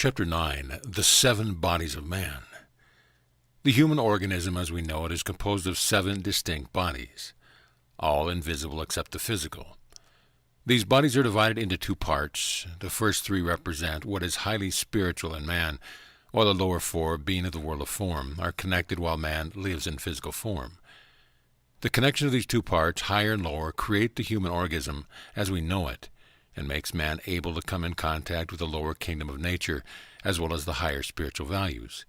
Chapter 9. The Seven Bodies of Man. The human organism as we know it is composed of 7 distinct bodies, all invisible except the physical. These bodies are divided into 2 parts. The first 3 represent what is highly spiritual in man, while the lower 4, being of the world of form, are connected while man lives in physical form. The connection of these 2 parts, higher and lower, create the human organism as we know it, and makes man able to come in contact with the lower kingdom of nature as well as the higher spiritual values.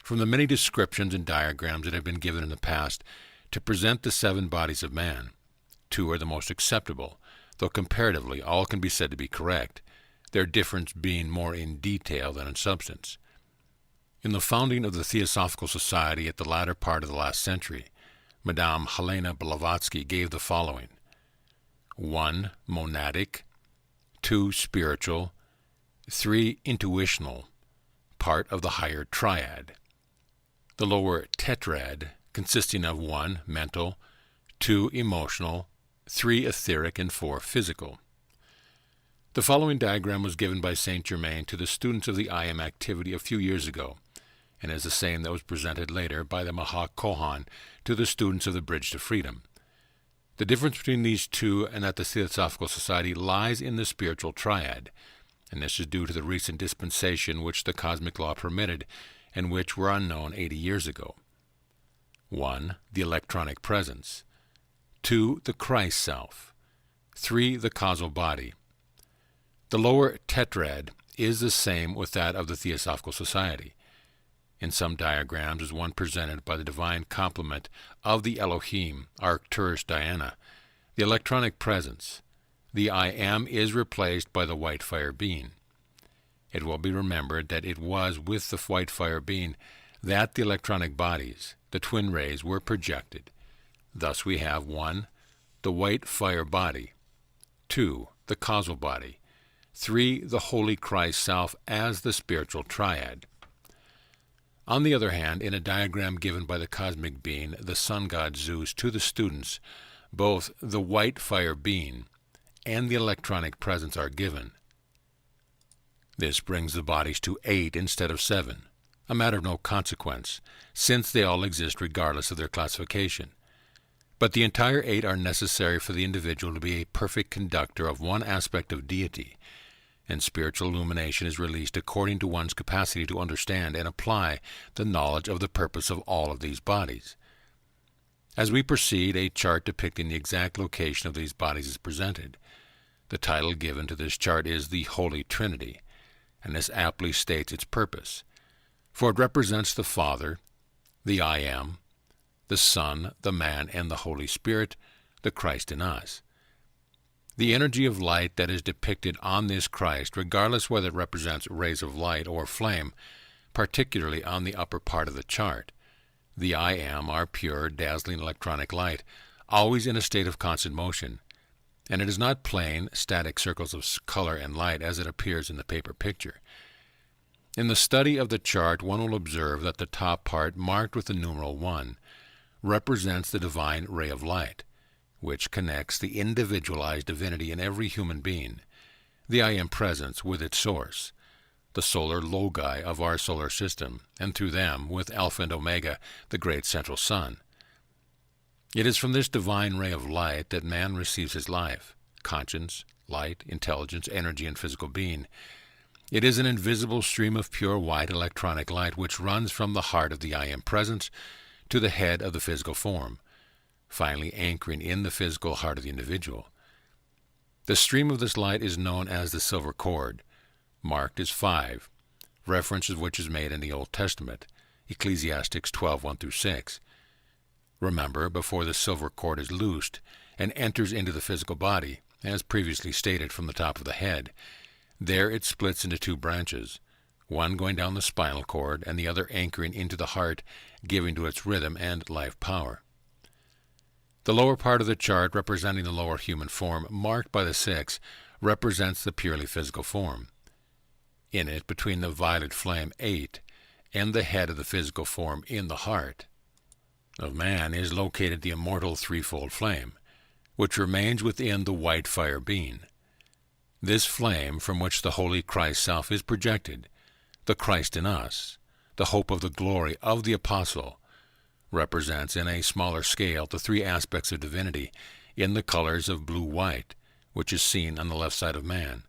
From the many descriptions and diagrams that have been given in the past to present the 7 bodies of man, 2 are the most acceptable, though comparatively all can be said to be correct, their difference being more in detail than in substance. In the founding of the Theosophical Society at the latter part of the last century, Madame Helena Blavatsky gave the following: 1. Monadic, 2. Spiritual, 3. Intuitional, part of the higher triad. The lower tetrad, consisting of 1. Mental, 2. Emotional, 3. Etheric, and 4. Physical. The following diagram was given by Saint Germain to the students of the I Am activity a few years ago, and is the same that was presented later by the Mahakohan to the students of the Bridge to Freedom. The difference between these 2 and at the Theosophical Society lies in the spiritual triad, and this is due to the recent dispensation which the cosmic law permitted and which were unknown 80 years ago. 1. The electronic presence. 2. The Christ self. 3. The causal body. The lower tetrad is the same with that of the Theosophical Society. In some diagrams is one presented by the divine complement of the Elohim, Arcturus Diana, the electronic presence. The I Am is replaced by the white fire being. It will be remembered that it was with the white fire being that the electronic bodies, the twin rays, were projected. Thus we have 1. The white fire body, 2. The causal body, 3. The Holy Christ Self as the spiritual triad. On the other hand, in a diagram given by the cosmic being, the sun god Zeus, to the students, both the white fire being and the electronic presence are given. This brings the bodies to 8 instead of 7, a matter of no consequence, since they all exist regardless of their classification. But the entire 8 are necessary for the individual to be a perfect conductor of one aspect of deity, and spiritual illumination is released according to one's capacity to understand and apply the knowledge of the purpose of all of these bodies. As we proceed, a chart depicting the exact location of these bodies is presented. The title given to this chart is the Holy Trinity, and this aptly states its purpose, for it represents the Father, the I Am, the Son, the Man, and the Holy Spirit, the Christ in us. The energy of light that is depicted on this Christ, regardless whether it represents rays of light or flame, particularly on the upper part of the chart, the I Am, our pure, dazzling electronic light, always in a state of constant motion, and it is not plain, static circles of color and light as it appears in the paper picture. In the study of the chart, one will observe that the top part, marked with the numeral 1, represents the divine ray of light, which connects the individualized divinity in every human being, the I Am presence, with its source, the solar logi of our solar system, and through them with Alpha and Omega, the great central sun. It is from this divine ray of light that man receives his life, conscience, light, intelligence, energy, and physical being. It is an invisible stream of pure white electronic light which runs from the heart of the I Am presence to the head of the physical form, finally anchoring in the physical heart of the individual. The stream of this light is known as the silver cord, marked as 5, reference of which is made in the Old Testament, Ecclesiastes 12:1-6. Remember, before the silver cord is loosed and enters into the physical body, as previously stated from the top of the head, there it splits into 2 branches, one going down the spinal cord and the other anchoring into the heart, giving to its rhythm and life power. The lower part of the chart, representing the lower human form, marked by the 6, represents the purely physical form. In it, between the violet flame 8 and the head of the physical form in the heart of man, is located the immortal threefold flame, which remains within the white fire being. This flame, from which the Holy Christ Self is projected, The Christ in us, the hope of the glory of the Apostle, represents in a smaller scale the three aspects of divinity in the colors of blue-white, which is seen on the left side of man: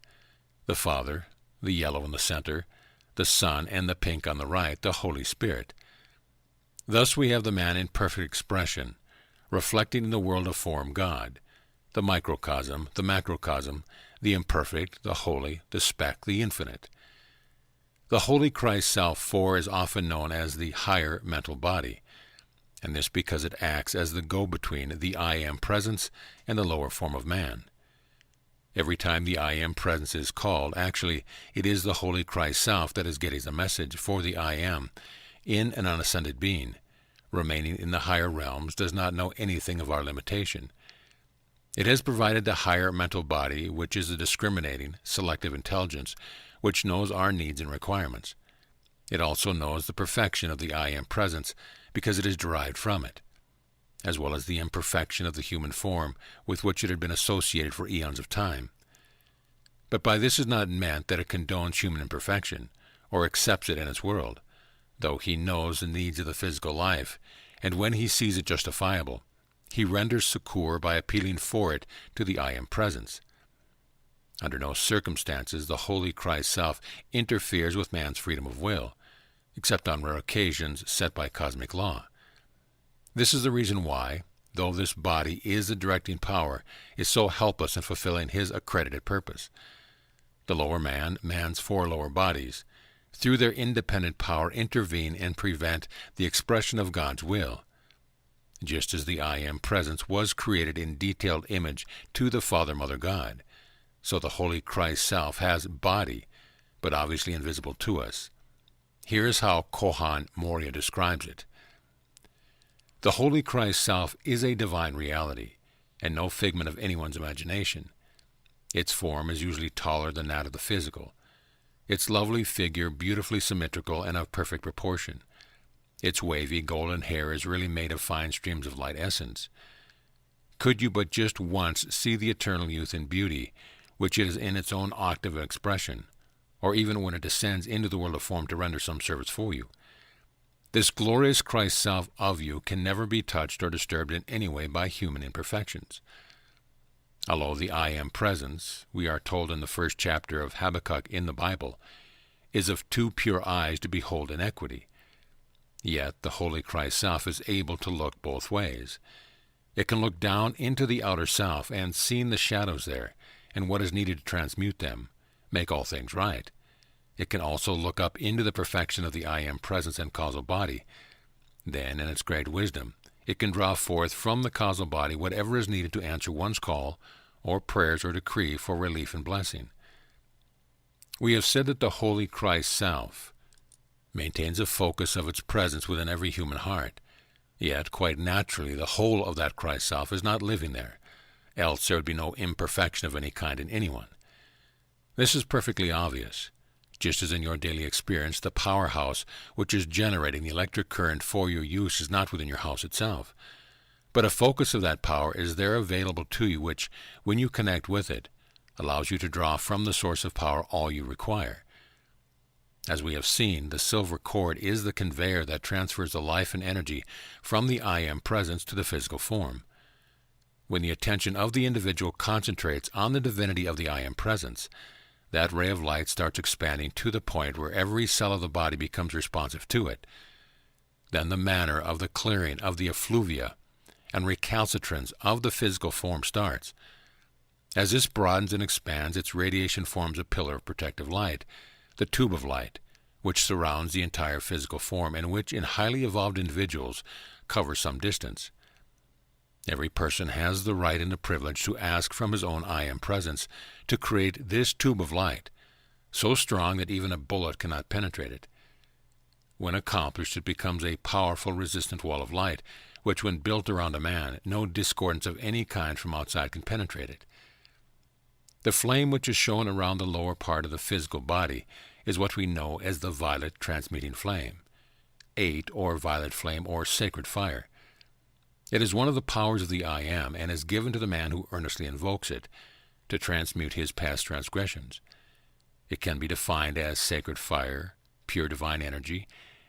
the Father, the yellow in the center, the Son, and the pink on the right, the Holy Spirit. Thus we have the man in perfect expression, reflecting in the world of form God, the microcosm, the macrocosm, the imperfect, the holy, the speck, the infinite. The Holy Christ Self 4 is often known as the higher mental body, and this because it acts as the go-between the I Am presence and the lower form of man. Every time the I Am presence is called, actually, it is the Holy Christ Self that is getting the message, for the I Am, in an unascended being, remaining in the higher realms, does not know anything of our limitation. It has provided the higher mental body, which is a discriminating, selective intelligence, which knows our needs and requirements. It also knows the perfection of the I Am presence, because it is derived from it, as well as the imperfection of the human form with which it had been associated for eons of time. But by this is not meant that it condones human imperfection, or accepts it in its world, though he knows the needs of the physical life, and when he sees it justifiable, he renders succour by appealing for it to the I Am presence. Under no circumstances the Holy Christ Self interferes with man's freedom of will, except on rare occasions set by cosmic law. This is the reason why, though this body is the directing power, is so helpless in fulfilling his accredited purpose. The lower man, man's four lower bodies, through their independent power intervene and prevent the expression of God's will. Just as the I Am presence was created in detailed image to the Father, Mother, God, so the Holy Christ Self has body, but obviously invisible to us. Here is how Kohan Moria describes it. The Holy Christ Self is a divine reality, and no figment of anyone's imagination. Its form is usually taller than that of the physical, its lovely figure beautifully symmetrical and of perfect proportion. Its wavy golden hair is really made of fine streams of light essence. Could you but just once see the eternal youth and beauty, which is in its own octave of expression, or even when it descends into the world of form to render some service for you, this glorious Christ Self of you can never be touched or disturbed in any way by human imperfections. Although the I Am presence, we are told in the first chapter of Habakkuk in the Bible, is of too pure eyes to behold iniquity, yet the Holy Christ Self is able to look both ways. It can look down into the outer self and see the shadows there, and what is needed to transmute them, make all things right. It can also look up into the perfection of the I Am presence and causal body. Then, in its great wisdom, it can draw forth from the causal body whatever is needed to answer one's call, or prayers or decree for relief and blessing. We have said that the Holy Christ Self maintains a focus of its presence within every human heart, yet, quite naturally, the whole of that Christ Self is not living there, else there would be no imperfection of any kind in anyone. This is perfectly obvious. Just as in your daily experience, the powerhouse which is generating the electric current for your use is not within your house itself, but a focus of that power is there available to you which, when you connect with it, allows you to draw from the source of power all you require. As we have seen, the silver cord is the conveyor that transfers the life and energy from the I Am presence to the physical form. When the attention of the individual concentrates on the divinity of the I Am presence, that ray of light starts expanding to the point where every cell of the body becomes responsive to it. Then the manner of the clearing of the effluvia and recalcitrance of the physical form starts. As this broadens and expands, its radiation forms a pillar of protective light, the tube of light, which surrounds the entire physical form and which, in highly evolved individuals, covers some distance. Every person has the right and the privilege to ask from his own I Am presence to create this tube of light, so strong that even a bullet cannot penetrate it. When accomplished, it becomes a powerful, resistant wall of light, which, when built around a man, no discordance of any kind from outside can penetrate it. The flame which is shown around the lower part of the physical body is what we know as the violet transmuting flame, 8, or violet flame, or sacred fire. It is one of the powers of the I Am, and is given to the man who earnestly invokes it, to transmute his past transgressions. It can be defined as sacred fire, pure divine energy,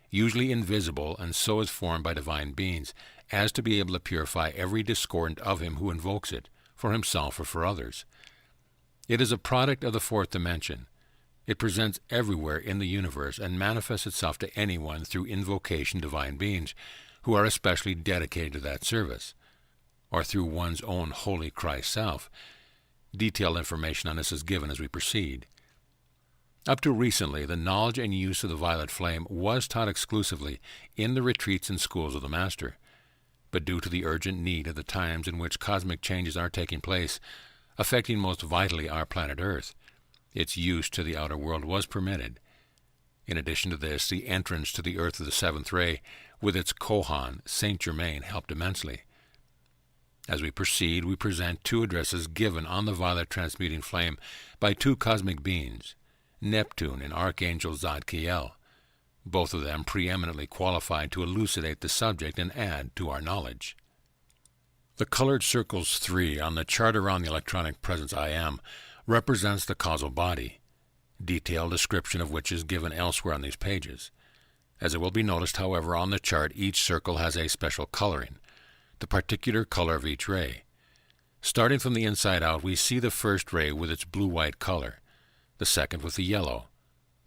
usually invisible, and so is formed by divine beings, as to be able to purify every discordant of him who invokes it, for himself or for others. It is a product of the fourth dimension. It presents everywhere in the universe and manifests itself to anyone through invocation divine beings who are especially dedicated to that service, or through one's own holy Christ self. Detailed information on this is given as we proceed. Up to recently, the knowledge and use of the violet flame was taught exclusively in the retreats and schools of the Master. But due to the urgent need of the times in which cosmic changes are taking place, affecting most vitally our planet Earth, its use to the outer world was permitted. In addition to this, the entrance to the earth of the seventh ray, with its Kohan, Saint Germain, helped immensely. As we proceed, we present two addresses given on the violet transmuting flame by two cosmic beings, Neptune and Archangel Zadkiel, both of them preeminently qualified to elucidate the subject and add to our knowledge. The colored circles 3 on the chart around the electronic presence I am represents the causal body, detailed description of which is given elsewhere on these pages. As it will be noticed, however, on the chart each circle has a special coloring, the particular color of each ray. Starting from the inside out, we see the first ray with its blue-white color, the second with the yellow,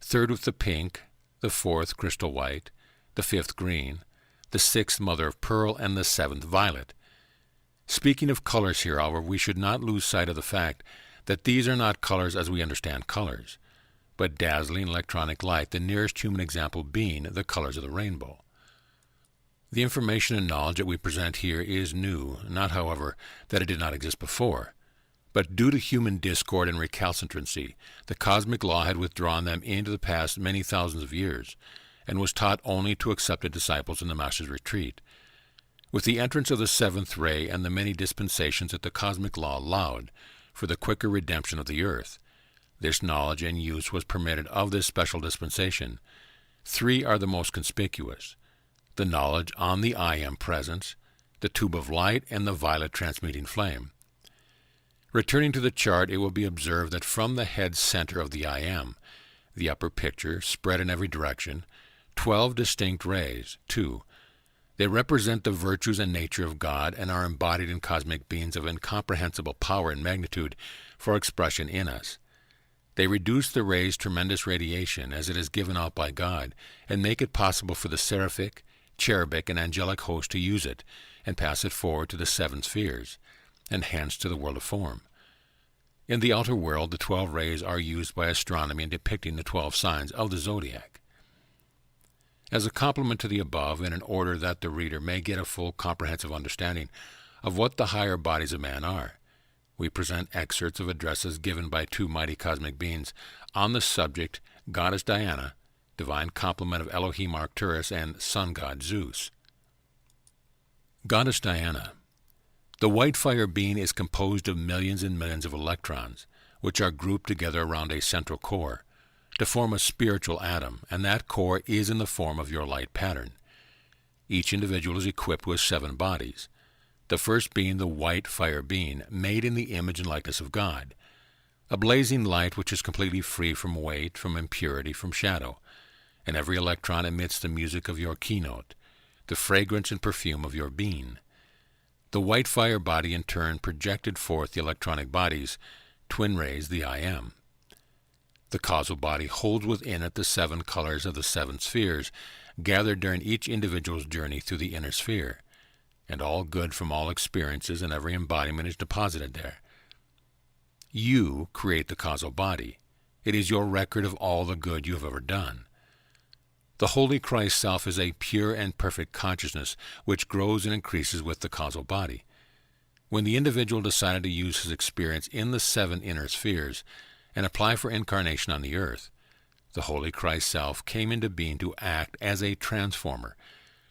third with the pink, the fourth crystal white, the fifth green, the sixth mother of pearl, and the seventh violet. Speaking of colors here, however, we should not lose sight of the fact that these are not colors as we understand colors, but dazzling electronic light, the nearest human example being the colors of the rainbow. The information and knowledge that we present here is new, not, however, that it did not exist before, but due to human discord and recalcitrancy, the cosmic law had withdrawn them into the past many thousands of years, and was taught only to accepted disciples in the Master's retreat. With the entrance of the seventh ray and the many dispensations that the cosmic law allowed for the quicker redemption of the earth, this knowledge and use was permitted of this special dispensation. 3 are the most conspicuous: the knowledge on the I Am presence, the tube of light, and the violet transmuting flame. Returning to the chart, it will be observed that from the head center of the I Am, the upper picture, spread in every direction, 12 distinct rays, 2. They represent the virtues and nature of God and are embodied in cosmic beings of incomprehensible power and magnitude for expression in us. They reduce the ray's tremendous radiation as it is given out by God and make it possible for the seraphic, cherubic, and angelic host to use it and pass it forward to the 7 spheres, and hence to the world of form. In the outer world, the 12 rays are used by astronomy in depicting the 12 signs of the zodiac. As a complement to the above, and in order that the reader may get a full comprehensive understanding of what the higher bodies of man are, we present excerpts of addresses given by 2 mighty cosmic beings on the subject Goddess Diana, divine complement of Elohim Arcturus, and sun god Zeus. Goddess Diana. The white fire being is composed of millions and millions of electrons, which are grouped together around a central core, to form a spiritual atom, and that core is in the form of your light pattern. Each individual is equipped with 7 bodies, the first being the white fire being, made in the image and likeness of God, a blazing light which is completely free from weight, from impurity, from shadow, and every electron emits the music of your keynote, the fragrance and perfume of your being. The white fire body in turn projected forth the electronic bodies, twin rays, the I Am. The causal body holds within it the 7 colors of the 7 spheres, gathered during each individual's journey through the inner sphere, and all good from all experiences and every embodiment is deposited there. You create the causal body. It is your record of all the good you have ever done. The Holy Christ Self is a pure and perfect consciousness which grows and increases with the causal body. When the individual decided to use his experience in the 7 inner spheres and apply for incarnation on the earth, the Holy Christ Self came into being to act as a transformer,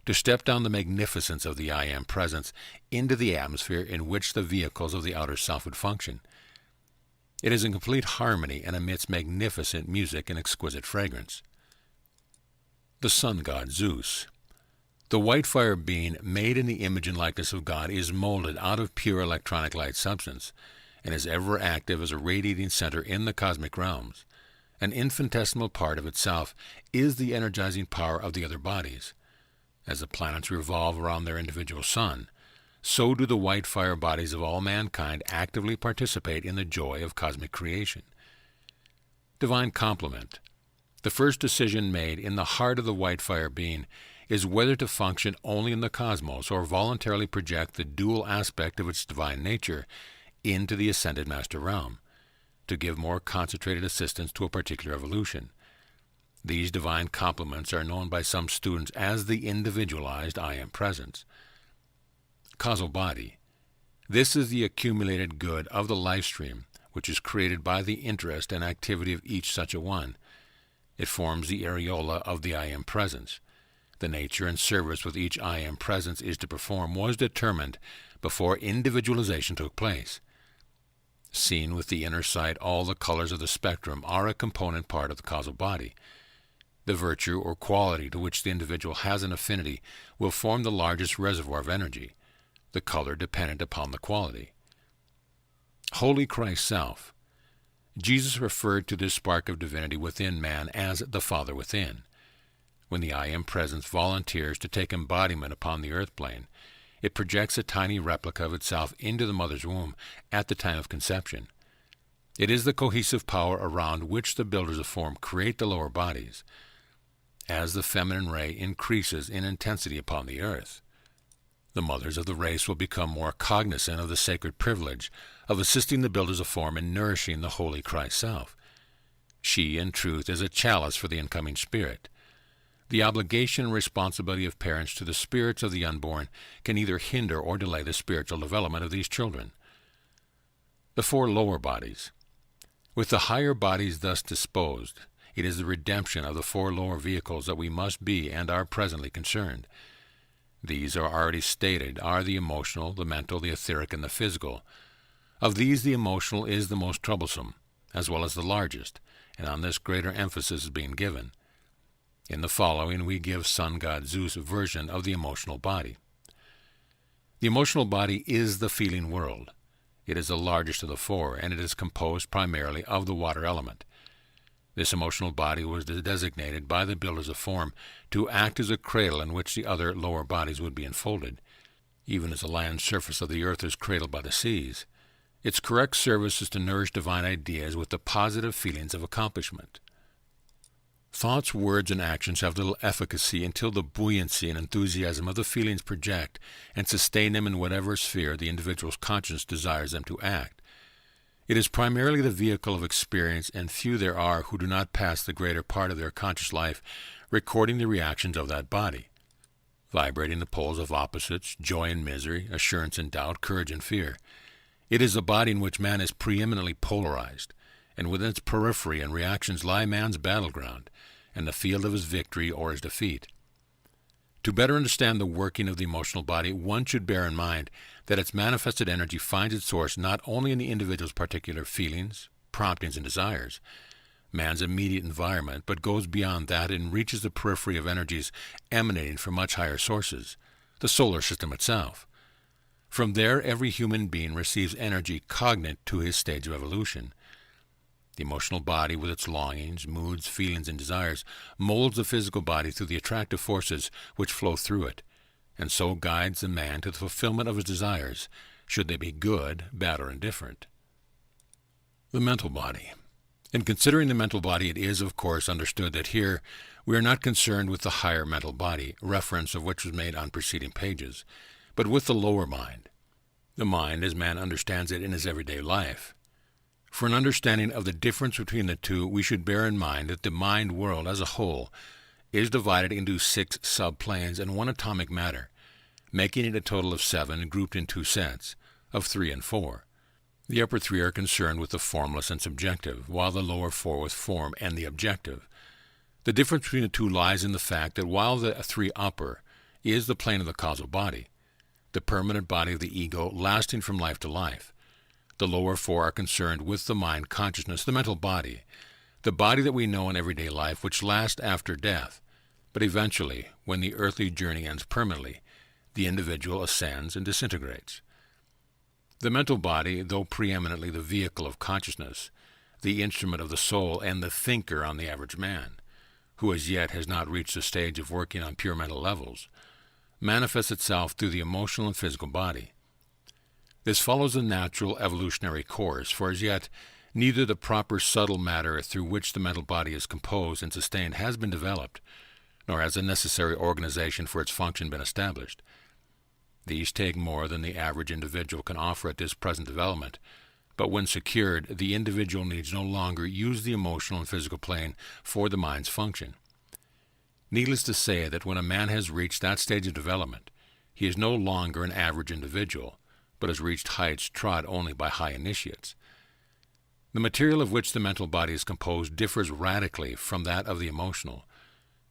to step down the magnificence of the I Am presence into the atmosphere in which the vehicles of the outer self would function. It is in complete harmony and emits magnificent music and exquisite fragrance. The sun god Zeus. The white fire being, made in the image and likeness of God, is molded out of pure electronic light substance, and is ever active as a radiating center in the cosmic realms, an infinitesimal part of itself, is the energizing power of the other bodies. As the planets revolve around their individual sun, so do the white fire bodies of all mankind actively participate in the joy of cosmic creation. Divine complement. The first decision made in the heart of the white fire being is whether to function only in the cosmos or voluntarily project the dual aspect of its divine nature into the ascended master realm, to give more concentrated assistance to a particular evolution. These divine complements are known by some students as the individualized I Am Presence. Causal body. This is the accumulated good of the life stream, which is created by the interest and activity of each such a one. It forms the areola of the I Am Presence. The nature and service with each I Am Presence is to perform was determined before individualization took place. Seen with the inner sight, all the colors of the spectrum are a component part of the causal body. The virtue or quality to which the individual has an affinity will form the largest reservoir of energy, the color dependent upon the quality. Holy Christ Self. Jesus referred to this spark of divinity within man as the Father within. When the I Am Presence volunteers to take embodiment upon the earth plane, it projects a tiny replica of itself into the mother's womb at the time of conception. It is the cohesive power around which the builders of form create the lower bodies. As the feminine ray increases in intensity upon the earth, the mothers of the race will become more cognizant of the sacred privilege of assisting the builders of form in nourishing the Holy Christ Self. She, in truth, is a chalice for the incoming spirit. The obligation and responsibility of parents to the spirits of the unborn can either hinder or delay the spiritual development of these children. The four lower bodies. With the higher bodies thus disposed, it is the redemption of the four lower vehicles that we must be and are presently concerned. These are already stated, are the emotional, the mental, the etheric, and the physical. Of these, the emotional is the most troublesome, as well as the largest, and on this greater emphasis is being given. In the following, we give sun god Zeus' version of the emotional body. The emotional body is the feeling world. It is the largest of the four, and it is composed primarily of the water element. This emotional body was designated by the builders of form to act as a cradle in which the other lower bodies would be enfolded, even as the land surface of the earth is cradled by the seas. Its correct service is to nourish divine ideas with the positive feelings of accomplishment. Thoughts, words, and actions have little efficacy until the buoyancy and enthusiasm of the feelings project and sustain them in whatever sphere the individual's conscience desires them to act. It is primarily the vehicle of experience, and few there are who do not pass the greater part of their conscious life recording the reactions of that body, vibrating the poles of opposites, joy and misery, assurance and doubt, courage and fear. It is a body in which man is preeminently polarized, and within its periphery and reactions lie man's battleground, and the field of his victory or his defeat. To better understand the working of the emotional body, one should bear in mind that its manifested energy finds its source not only in the individual's particular feelings, promptings, and desires, man's immediate environment, but goes beyond that and reaches the periphery of energies emanating from much higher sources, the solar system itself. From there, every human being receives energy cognate to his stage of evolution. The emotional body, with its longings, moods, feelings, and desires, molds the physical body through the attractive forces which flow through it, and so guides the man to the fulfillment of his desires, should they be good, bad, or indifferent. The mental body. In considering the mental body, it is, of course, understood that here we are not concerned with the higher mental body, reference of which was made on preceding pages, but with the lower mind. The mind as man understands it in his everyday life. For an understanding of the difference between the two, we should bear in mind that the mind world as a whole is divided into 6 subplanes and 1 atomic matter, making it a total of 7 grouped in 2 sets, of 3 and 4. The upper 3 are concerned with the formless and subjective, while the lower 4 with form and the objective. The difference between the two lies in the fact that while the 3 upper is the plane of the causal body, the permanent body of the ego lasting from life to life, the lower 4 are concerned with the mind consciousness, the mental body, the body that we know in everyday life, which lasts after death, but eventually, when the earthly journey ends permanently, the individual ascends and disintegrates. The mental body, though preeminently the vehicle of consciousness, the instrument of the soul and the thinker on the average man, who as yet has not reached the stage of working on pure mental levels, manifests itself through the emotional and physical body. This follows a natural evolutionary course, for as yet neither the proper subtle matter through which the mental body is composed and sustained has been developed, nor has a necessary organization for its function been established. These take more than the average individual can offer at this present development, but when secured, the individual needs no longer use the emotional and physical plane for the mind's function. Needless to say that when a man has reached that stage of development, he is no longer an average individual, but has reached heights trod only by high initiates. The material of which the mental body is composed differs radically from that of the emotional.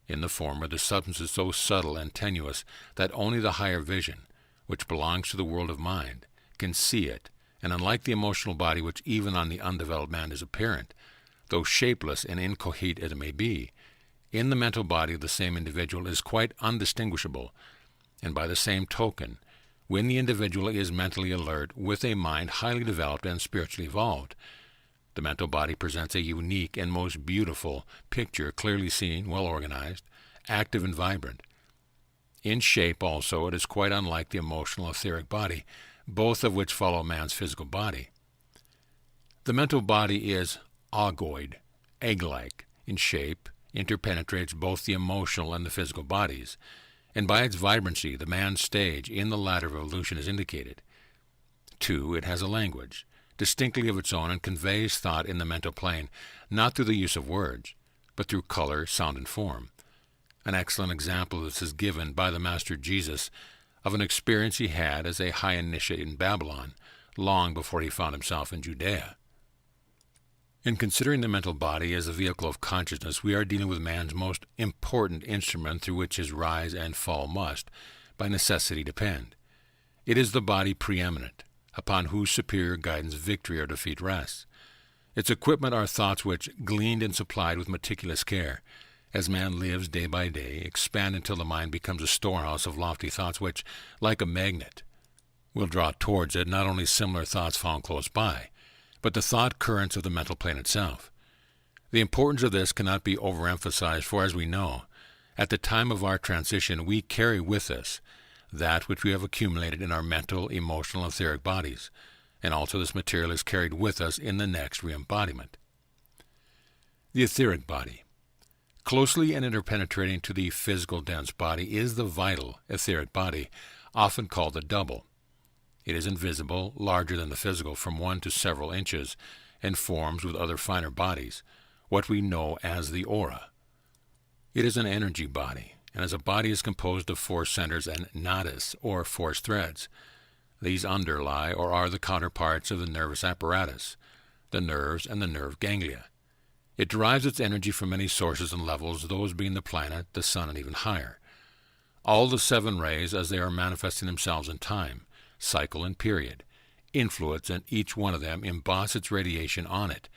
In the former, the substance is so subtle and tenuous that only the higher vision, which belongs to the world of mind, can see it, and unlike the emotional body, which even on the undeveloped man is apparent, though shapeless and incoherent as it may be, in the mental body of the same individual is quite undistinguishable, and by the same token, when the individual is mentally alert with a mind highly developed and spiritually evolved, the mental body presents a unique and most beautiful picture, clearly seen, well organized, active and vibrant. In shape also, it is quite unlike the emotional etheric body, both of which follow man's physical body. The mental body is ogoid, egg-like in shape, interpenetrates both the emotional and the physical bodies, and by its vibrancy the man's stage in the ladder of evolution is indicated. 2. It has a language, distinctly of its own, and conveys thought in the mental plane, not through the use of words, but through color, sound, and form. An excellent example of this is given by the Master Jesus of an experience he had as a high initiate in Babylon, long before he found himself in Judea. In considering the mental body as a vehicle of consciousness, we are dealing with man's most important instrument through which his rise and fall must, by necessity, depend. It is the body preeminent, upon whose superior guidance victory or defeat rests. Its equipment are thoughts which, gleaned and supplied with meticulous care, as man lives day by day, expand until the mind becomes a storehouse of lofty thoughts which, like a magnet, will draw towards it not only similar thoughts found close by, but the thought currents of the mental plane itself. The importance of this cannot be overemphasized, for as we know, at the time of our transition we carry with us that which we have accumulated in our mental, emotional, and etheric bodies, and also this material is carried with us in the next re-embodiment. The etheric body. Closely and interpenetrating to the physical dense body is the vital etheric body, often called the double. It is invisible, larger than the physical, from 1 to several inches, and forms with other finer bodies, what we know as the aura. It is an energy body, and as a body is composed of 4 centers and nadis, or force threads. These underlie or are the counterparts of the nervous apparatus, the nerves and the nerve ganglia. It derives its energy from many sources and levels, those being the planet, the sun, and even higher. All the 7 rays, as they are manifesting themselves in time, cycle, and period, influence, and each one of them emboss its radiation on it,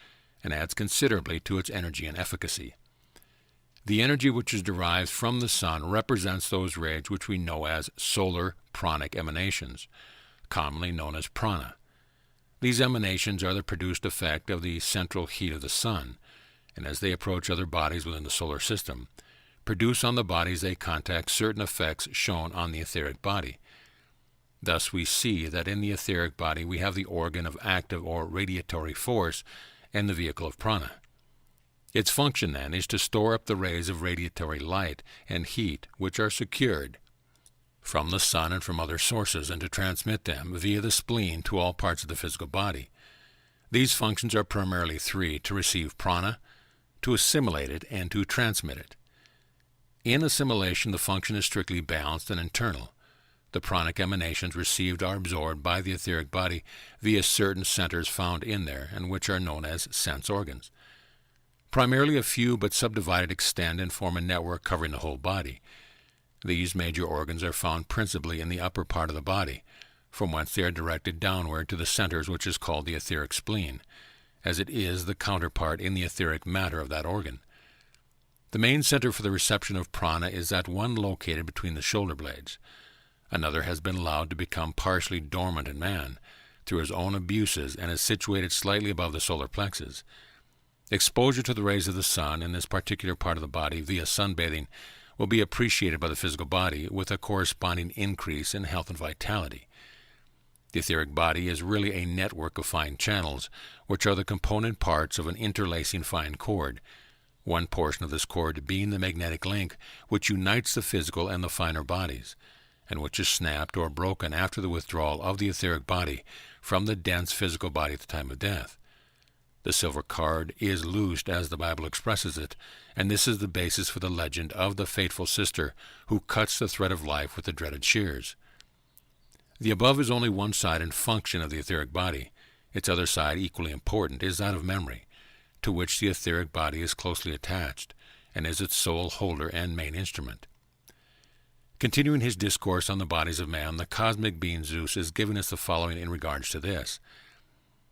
and adds considerably to its energy and efficacy. The energy which is derived from the sun represents those rays which we know as solar pranic emanations, commonly known as prana. These emanations are the produced effect of the central heat of the sun, and as they approach other bodies within the solar system, produce on the bodies they contact certain effects shown on the etheric body. Thus we see that in the etheric body we have the organ of active or radiatory force and the vehicle of prana. Its function, then, is to store up the rays of radiatory light and heat which are secured from the sun and from other sources, and to transmit them via the spleen to all parts of the physical body. These functions are primarily 3: to receive prana, to assimilate it, and to transmit it. In assimilation, the function is strictly balanced and internal. The pranic emanations received are absorbed by the etheric body via certain centers found in there, and which are known as sense organs. Primarily a few, but subdivided, extend and form a network covering the whole body. These major organs are found principally in the upper part of the body, from whence they are directed downward to the centers which is called the etheric spleen, as it is the counterpart in the etheric matter of that organ. The main center for the reception of prana is that one located between the shoulder blades. Another has been allowed to become partially dormant in man through his own abuses and is situated slightly above the solar plexus. Exposure to the rays of the sun in this particular part of the body via sunbathing will be appreciated by the physical body with a corresponding increase in health and vitality. The etheric body is really a network of fine channels, which are the component parts of an interlacing fine cord, one portion of this cord being the magnetic link which unites the physical and the finer bodies, and which is snapped or broken after the withdrawal of the etheric body from the dense physical body at the time of death. The silver cord is loosed as the Bible expresses it, and this is the basis for the legend of the faithful sister who cuts the thread of life with the dreaded shears. The above is only one side and function of the etheric body. Its other side, equally important, is that of memory, to which the etheric body is closely attached, and is its sole holder and main instrument. Continuing his discourse on the bodies of man, the cosmic being Zeus is giving us the following in regards to this.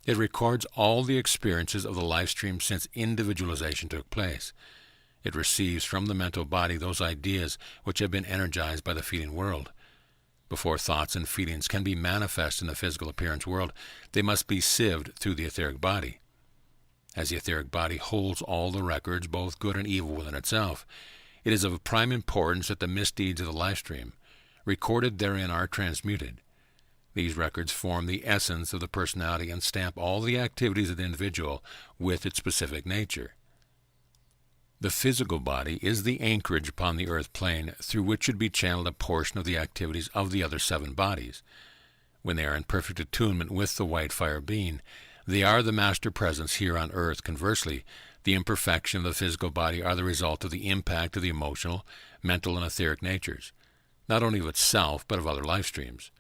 It records all the experiences of the life stream since individualization took place. It receives from the mental body those ideas which have been energized by the feeling world. Before thoughts and feelings can be manifest in the physical appearance world, they must be sieved through the etheric body. As the etheric body holds all the records, both good and evil, within itself, it is of prime importance that the misdeeds of the life stream, recorded therein, are transmuted. These records form the essence of the personality and stamp all the activities of the individual with its specific nature. The physical body is the anchorage upon the earth plane through which should be channeled a portion of the activities of the other 7 bodies. When they are in perfect attunement with the white fire being, they are the master presence here on earth. Conversely, the imperfection of the physical body are the result of the impact of the emotional, mental, and etheric natures, not only of itself but of other life streams.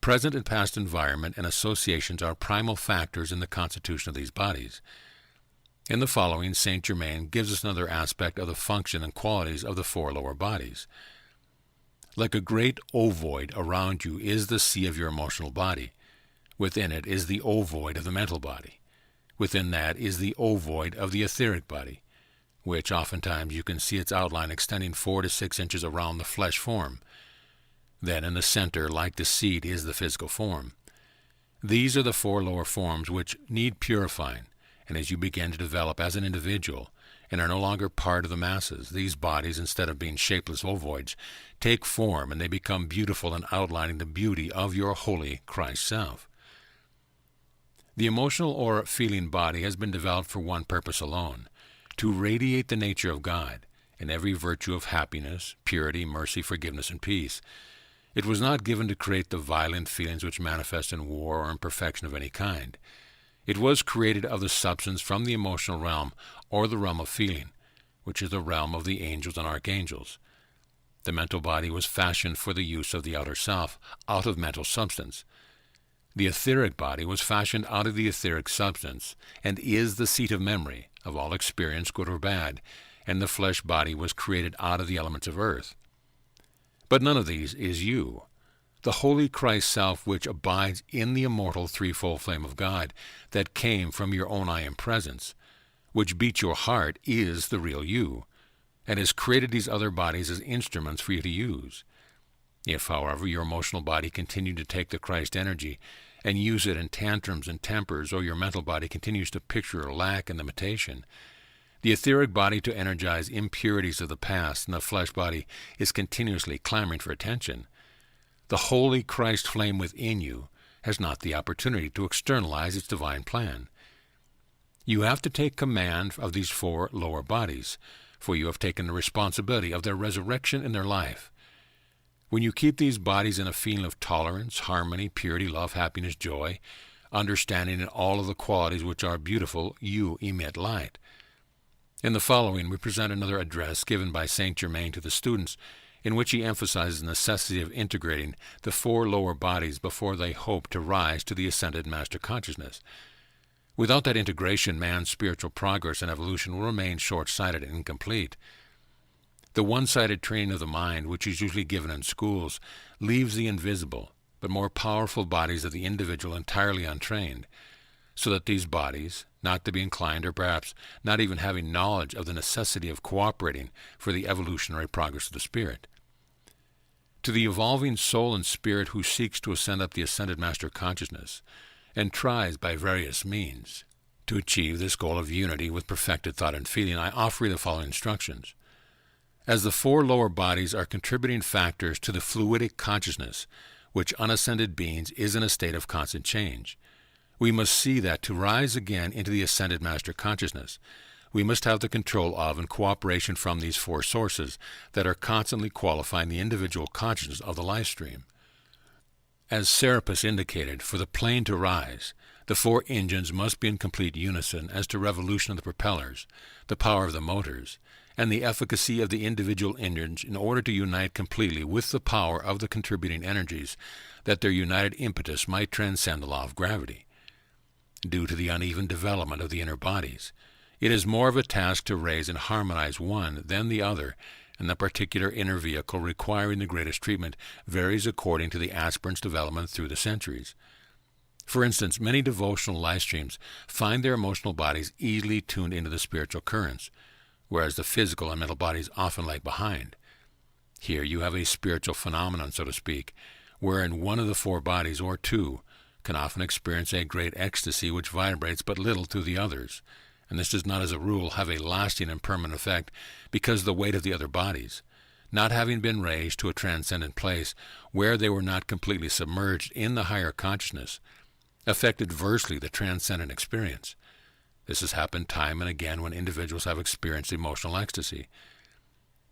Present and past environment and associations are primal factors in the constitution of these bodies. In the following, Saint Germain gives us another aspect of the function and qualities of the 4 lower bodies. Like a great ovoid around you is the sea of your emotional body. Within it is the ovoid of the mental body. Within that is the ovoid of the etheric body, which oftentimes you can see its outline extending 4 to 6 inches around the flesh form. Then in the center, like the seed, is the physical form. These are the 4 lower forms which need purifying, and as you begin to develop as an individual and are no longer part of the masses, these bodies, instead of being shapeless ovoids, take form and they become beautiful in outlining the beauty of your holy Christ self. The emotional or feeling body has been developed for one purpose alone, to radiate the nature of God and every virtue of happiness, purity, mercy, forgiveness, and peace. It was not given to create the violent feelings which manifest in war or imperfection of any kind. It was created of the substance from the emotional realm, or the realm of feeling, which is the realm of the angels and archangels. The mental body was fashioned for the use of the outer self, out of mental substance. The etheric body was fashioned out of the etheric substance, and is the seat of memory, of all experience, good or bad, and the flesh body was created out of the elements of earth. But none of these is you. The holy Christ self which abides in the immortal threefold flame of God that came from your own I am presence, which beats your heart, is the real you, and has created these other bodies as instruments for you to use. If, however, your emotional body continued to take the Christ energy and use it in tantrums and tempers, or your mental body continues to picture lack and limitation, the etheric body to energize impurities of the past, and the flesh body is continuously clamoring for attention. The holy Christ flame within you has not the opportunity to externalize its divine plan. You have to take command of these 4 lower bodies, for you have taken the responsibility of their resurrection in their life. When you keep these bodies in a feeling of tolerance, harmony, purity, love, happiness, joy, understanding, and all of the qualities which are beautiful, you emit light. In the following, we present another address given by Saint Germain to the students, in which he emphasizes the necessity of integrating the 4 lower bodies before they hope to rise to the ascended master consciousness. Without that integration, man's spiritual progress and evolution will remain short-sighted and incomplete. The one-sided training of the mind, which is usually given in schools, leaves the invisible, but more powerful bodies of the individual entirely untrained, so that these bodies, not to be inclined, or perhaps not even having knowledge of the necessity of cooperating for the evolutionary progress of the spirit. To the evolving soul and spirit who seeks to ascend up the ascended master consciousness, and tries by various means To achieve this goal of unity with perfected thought and feeling, I offer you the following instructions. As the four lower bodies are contributing factors to the fluidic consciousness, which unascended beings is in a state of constant change, we must see that to rise again into the ascended master consciousness, we must have the control of and cooperation from these four sources that are constantly qualifying the individual consciousness of the life stream. As Serapis indicated, for the plane to rise, the four engines must be in complete unison as to revolution of the propellers, the power of the motors, and the efficacy of the individual engines in order to unite completely with the power of the contributing energies, that their united impetus might transcend the law of gravity. Due to the uneven development of the inner bodies, it is more of a task to raise and harmonize one than the other, and the particular inner vehicle requiring the greatest treatment varies according to the aspirant's development through the centuries. For instance, many devotional life streams find their emotional bodies easily tuned into the spiritual currents, whereas the physical and mental bodies often lag behind. Here you have a spiritual phenomenon, so to speak, wherein one of the four bodies, or two, can often experience a great ecstasy which vibrates but little through the others, and this does not as a rule have a lasting and permanent effect because of the weight of the other bodies, not having been raised to a transcendent place where they were not completely submerged in the higher consciousness, affect adversely the transcendent experience. This has happened time and again when individuals have experienced emotional ecstasy.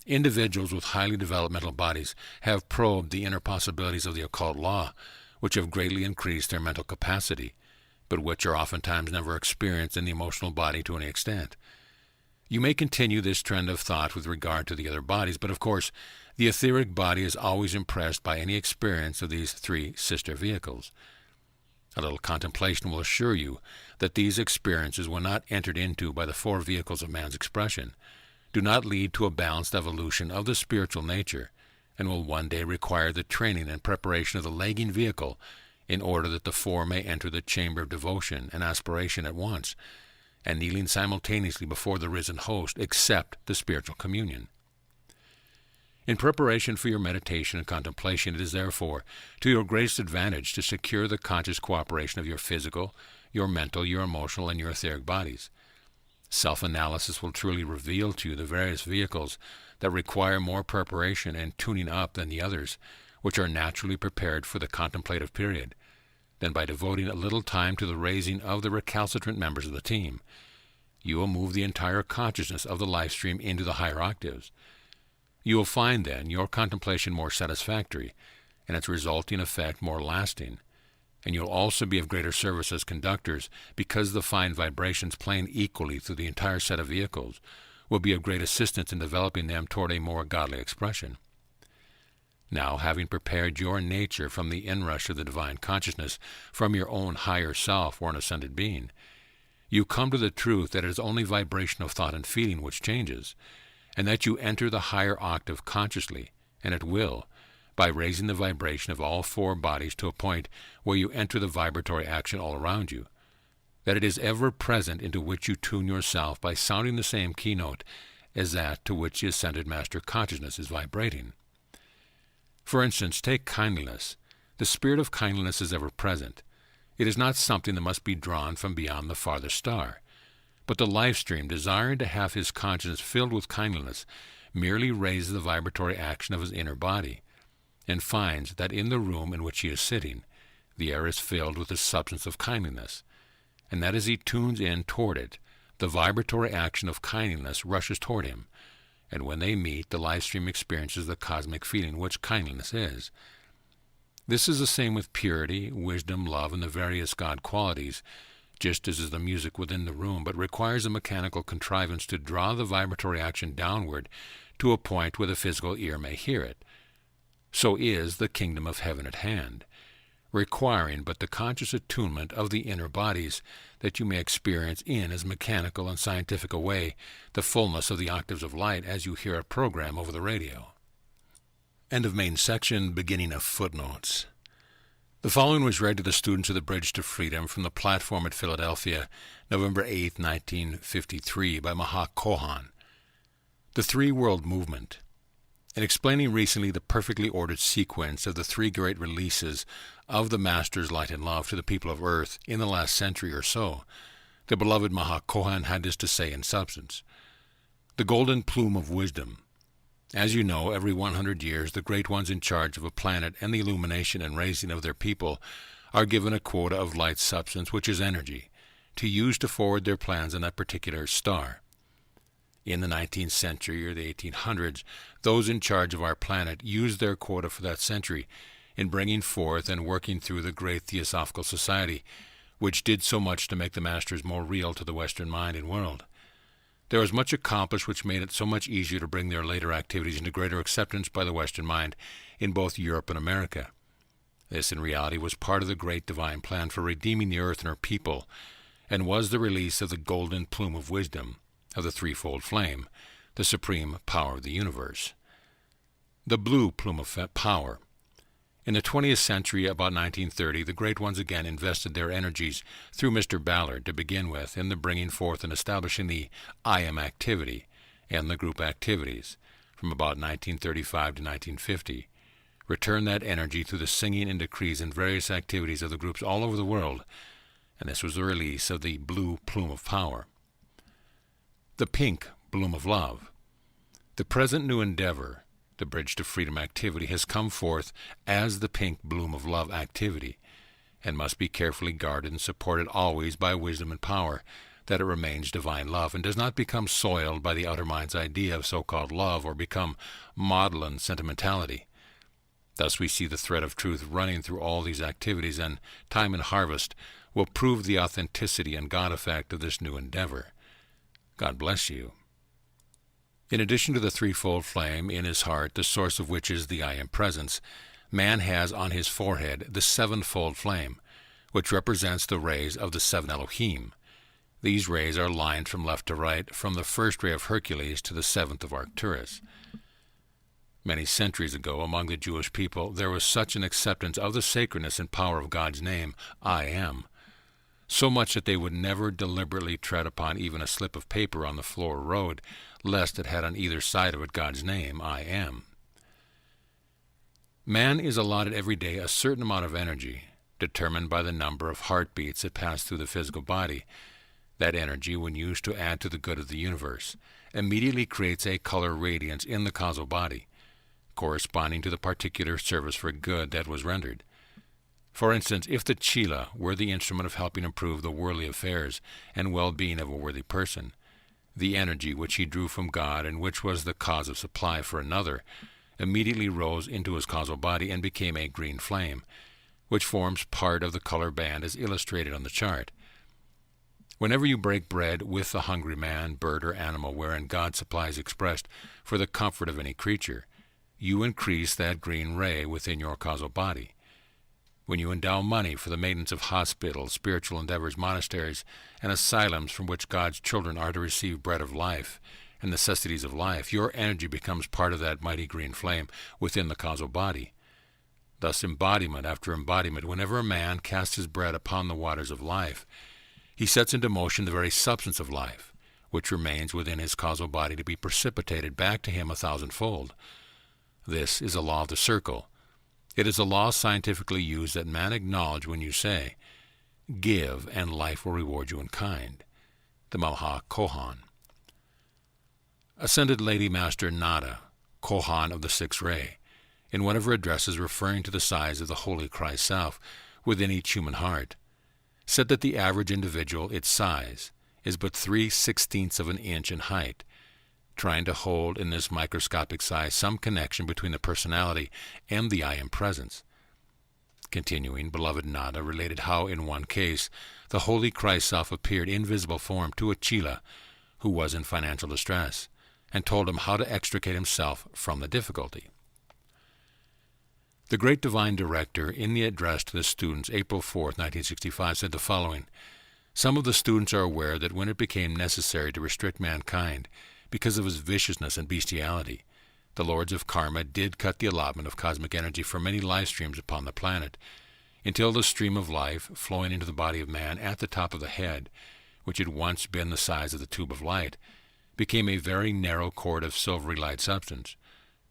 Individuals with highly developed mental bodies have probed the inner possibilities of the occult law, which have greatly increased their mental capacity, but which are oftentimes never experienced in the emotional body to any extent. You may continue this trend of thought with regard to the other bodies, but of course, the etheric body is always impressed by any experience of these three sister vehicles. A little contemplation will assure you that these experiences, when not entered into by the four vehicles of man's expression, do not lead to a balanced evolution of the spiritual nature, and will one day require the training and preparation of the lagging vehicle in order that the four may enter the chamber of devotion and aspiration at once, and kneeling simultaneously before the risen host, accept the spiritual communion. In preparation for your meditation and contemplation, it is therefore to your greatest advantage to secure the conscious cooperation of your physical, your mental, your emotional, and your etheric bodies. Self-analysis will truly reveal to you the various vehicles that require more preparation and tuning up than the others, which are naturally prepared for the contemplative period. Then by devoting a little time to the raising of the recalcitrant members of the team, you will move the entire consciousness of the life stream into the higher octaves. You will find then your contemplation more satisfactory, and its resulting effect more lasting, and you will also be of greater service as conductors because the fine vibrations playing equally through the entire set of vehicles will be of great assistance in developing them toward a more godly expression. Now, having prepared your nature from the inrush of the divine consciousness from your own higher self or an ascended being, you come to the truth that it is only vibration of thought and feeling which changes, and that you enter the higher octave consciously, and at will, by raising the vibration of all four bodies to a point where you enter the vibratory action all around you, that it is ever present into which you tune yourself by sounding the same keynote as that to which the ascended master consciousness is vibrating. For instance, take kindliness. The spirit of kindliness is ever present. It is not something that must be drawn from beyond the farthest star. But the life stream, desiring to have his consciousness filled with kindliness, merely raises the vibratory action of his inner body, and finds that in the room in which he is sitting, the air is filled with the substance of kindliness, and that as he tunes in toward it, the vibratory action of kindliness rushes toward him, and when they meet, the life stream experiences the cosmic feeling which kindliness is. This is the same with purity, wisdom, love, and the various God qualities, just as is the music within the room, but requires a mechanical contrivance to draw the vibratory action downward to a point where the physical ear may hear it. So is the kingdom of heaven at hand, requiring but the conscious attunement of the inner bodies that you may experience in as mechanical and scientific a way the fullness of the octaves of light as you hear a program over the radio. End of main section, beginning of footnotes. The following was read to the students of the Bridge to Freedom from the platform at Philadelphia, November 8, 1953, by Maha Kohan. The Three-World Movement. In explaining recently the perfectly ordered sequence of the three great releases of the Master's light and love to the people of Earth in the last century or so, The beloved Mahakohan had this to say in substance. The golden plume of wisdom. As you know, every 100 years the great ones in charge of a planet and the illumination and raising of their people are given a quota of light substance, which is energy, to use to forward their plans on that particular star. In the 19th century or the 1800s, those in charge of our planet used their quota for that century in bringing forth and working through the great Theosophical Society, which did so much to make the masters more real to the Western mind and world. There was much accomplished which made it so much easier to bring their later activities into greater acceptance by the Western mind in both Europe and America. This, in reality, was part of the great divine plan for redeeming the earth and her people, and was the release of the golden plume of wisdom, of the threefold flame, the supreme power of the universe. The blue plume of power. In the 20th century, about 1930, the great ones again invested their energies, through Mr. Ballard to begin with, in the bringing forth and establishing the I Am activity and the group activities, from about 1935 to 1950. Return that energy through the singing and decrees and various activities of the groups all over the world, and this was the release of the blue plume of power. The pink bloom of love. The present new endeavor, the Bridge to Freedom activity, has come forth as the pink bloom of love activity, and must be carefully guarded and supported always by wisdom and power, that it remains divine love, and does not become soiled by the outer mind's idea of so-called love, or become maudlin sentimentality. Thus we see the thread of truth running through all these activities, and time and harvest will prove the authenticity and God effect of this new endeavor. God bless you. In addition to the threefold flame in his heart, the source of which is the I Am presence, man has on his forehead the sevenfold flame, which represents the rays of the seven Elohim. These rays are lined from left to right, from the first ray of Hercules to the seventh of Arcturus. Many centuries ago, among the Jewish people, there was such an acceptance of the sacredness and power of God's name, I Am, so much that they would never deliberately tread upon even a slip of paper on the floor or road, lest it had on either side of it God's name, I Am. Man is allotted every day a certain amount of energy, determined by the number of heartbeats that pass through the physical body. That energy, when used to add to the good of the universe, immediately creates a color radiance in the causal body, corresponding to the particular service for good that was rendered. For instance, if the Chila were the instrument of helping improve the worldly affairs and well-being of a worthy person, the energy which he drew from God, and which was the cause of supply for another, immediately rose into his causal body and became a green flame, which forms part of the color band as illustrated on the chart. Whenever you break bread with a hungry man, bird, or animal wherein God's supply is expressed for the comfort of any creature, you increase that green ray within your causal body. When you endow money for the maintenance of hospitals, spiritual endeavors, monasteries, and asylums from which God's children are to receive bread of life and necessities of life, your energy becomes part of that mighty green flame within the causal body. Thus, embodiment after embodiment, whenever a man casts his bread upon the waters of life, he sets into motion the very substance of life, which remains within his causal body to be precipitated back to him 1,000-fold. This is a law of the circle. It is a law scientifically used that man acknowledge when you say, "Give, and life will reward you in kind." The Maha Kohan. Ascended Lady Master Nada, Kohan of the Sixth Ray, in one of her addresses referring to the size of the Holy Christ Self within each human heart, said that the average individual, its size, is but 3/16 of an inch in height, trying to hold in this microscopic size some connection between the personality and the I Am presence. Continuing, beloved Nada related how in one case the Holy Christ Self appeared in visible form to a Chila who was in financial distress, and told him how to extricate himself from the difficulty. The great divine director, in the address to the students April 4, 1965, said the following: "Some of the students are aware that when it became necessary to restrict mankind because of his viciousness and bestiality, the lords of karma did cut the allotment of cosmic energy for many life streams upon the planet, until the stream of life flowing into the body of man at the top of the head, which had once been the size of the tube of light, became a very narrow cord of silvery light substance,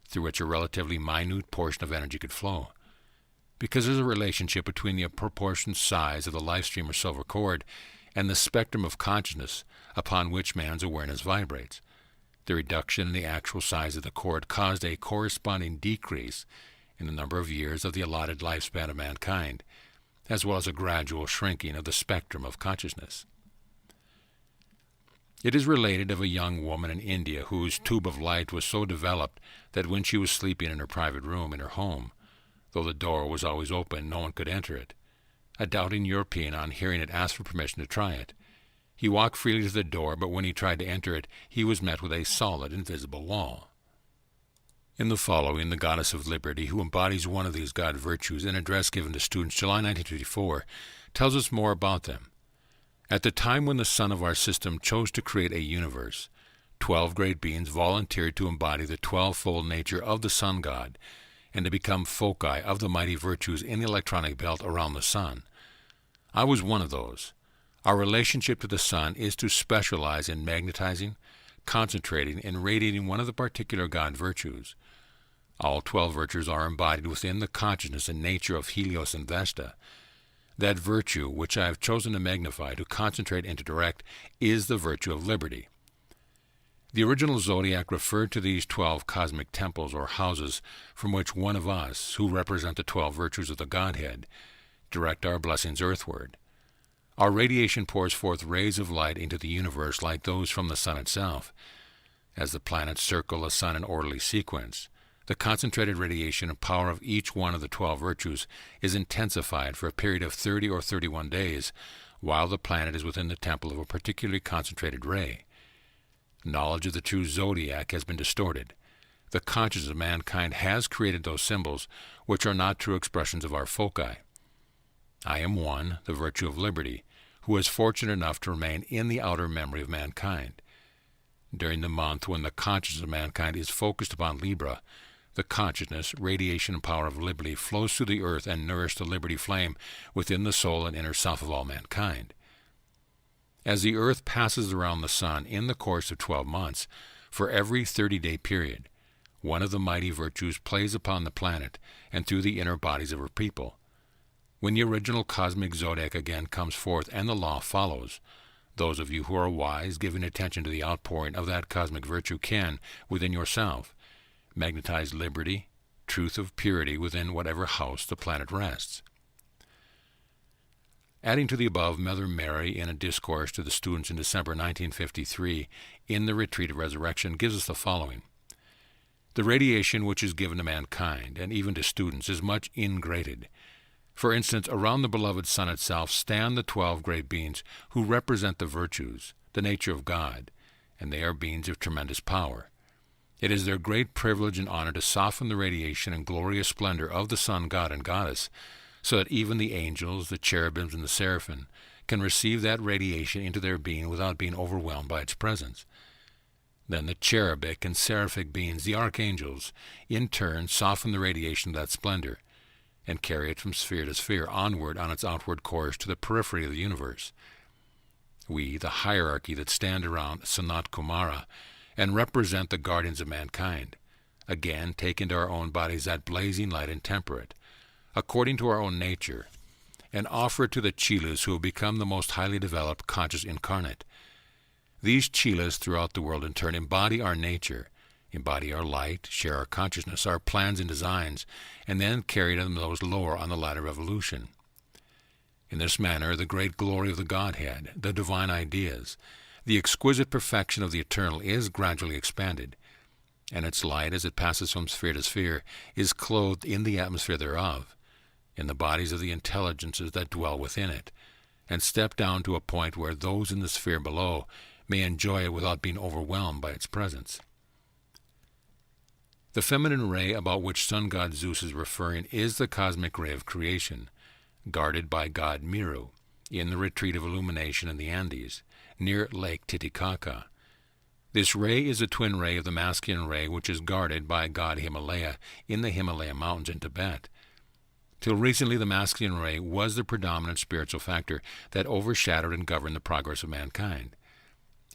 through which a relatively minute portion of energy could flow. Because there's a relationship between the proportioned size of the life stream or silver cord and the spectrum of consciousness upon which man's awareness vibrates. The reduction in the actual size of the cord caused a corresponding decrease in the number of years of the allotted lifespan of mankind, as well as a gradual shrinking of the spectrum of consciousness. It is related of a young woman in India whose tube of light was so developed that when she was sleeping in her private room in her home, though the door was always open, no one could enter it. A doubting European, on hearing it, asked for permission to try it. He walked freely to the door, but when he tried to enter it, he was met with a solid, invisible wall. In the following, the Goddess of Liberty, who embodies one of these God virtues, in an address given to students July 1954, tells us more about them. At the time when the Son of our system chose to create a universe, 12 great beings volunteered to embody the 12-fold nature of the Sun God and to become foci of the mighty virtues in the electronic belt around the Sun. I was one of those. Our relationship to the Sun is to specialize in magnetizing, concentrating, and radiating one of the particular God virtues. All 12 virtues are embodied within the consciousness and nature of Helios and Vesta. That virtue, which I have chosen to magnify, to concentrate and to direct, is the virtue of liberty. The original zodiac referred to these 12 cosmic temples or houses from which one of us, who represent the 12 virtues of the Godhead, direct our blessings earthward. Our radiation pours forth rays of light into the universe like those from the Sun itself. As the planets circle the Sun in orderly sequence, the concentrated radiation and power of each one of the 12 virtues is intensified for a period of 30 or 31 days, while the planet is within the temple of a particularly concentrated ray. Knowledge of the true zodiac has been distorted. The consciousness of mankind has created those symbols which are not true expressions of our foci. I am one, the virtue of liberty, who is fortunate enough to remain in the outer memory of mankind. During the month when the consciousness of mankind is focused upon Libra, the consciousness, radiation, and power of liberty flows through the earth and nourishes the liberty flame within the soul and inner self of all mankind. As the earth passes around the Sun in the course of 12 months, for every 30-day period, one of the mighty virtues plays upon the planet and through the inner bodies of her people. When the original cosmic zodiac again comes forth and the law follows, those of you who are wise, giving attention to the outpouring of that cosmic virtue, can, within yourself, magnetize liberty, truth of purity within whatever house the planet rests. Adding to the above, Mother Mary, in a discourse to the students in December 1953 in the Retreat of Resurrection, gives us the following. The radiation which is given to mankind, and even to students, is much ingraded. For instance, around the beloved Sun itself stand the 12 great beings who represent the virtues, the nature of God, and they are beings of tremendous power. It is their great privilege and honor to soften the radiation and glorious splendor of the Sun God and Goddess, so that even the angels, the cherubims, and the seraphim can receive that radiation into their being without being overwhelmed by its presence. Then the cherubic and seraphic beings, the archangels, in turn soften the radiation of that splendor and carry it from sphere to sphere onward on its outward course to the periphery of the universe. We, the hierarchy that stand around Sanat Kumara and represent the guardians of mankind, again take into our own bodies that blazing light and temper it, according to our own nature, and offer it to the Chelas who have become the most highly developed conscious incarnate. These Chelas throughout the world in turn embody our nature, embody our light, share our consciousness, our plans and designs, and then carry them those lower on the ladder of evolution. In this manner, the great glory of the Godhead, the divine ideas, the exquisite perfection of the eternal is gradually expanded, and its light, as it passes from sphere to sphere, is clothed in the atmosphere thereof, in the bodies of the intelligences that dwell within it, and step down to a point where those in the sphere below may enjoy it without being overwhelmed by its presence. The feminine ray about which sun god Zeus is referring is the cosmic ray of creation, guarded by god Miru, in the retreat of illumination in the Andes, near Lake Titicaca. This ray is a twin ray of the masculine ray which is guarded by god Himalaya in the Himalaya Mountains in Tibet. Till recently, the masculine ray was the predominant spiritual factor that overshadowed and governed the progress of mankind.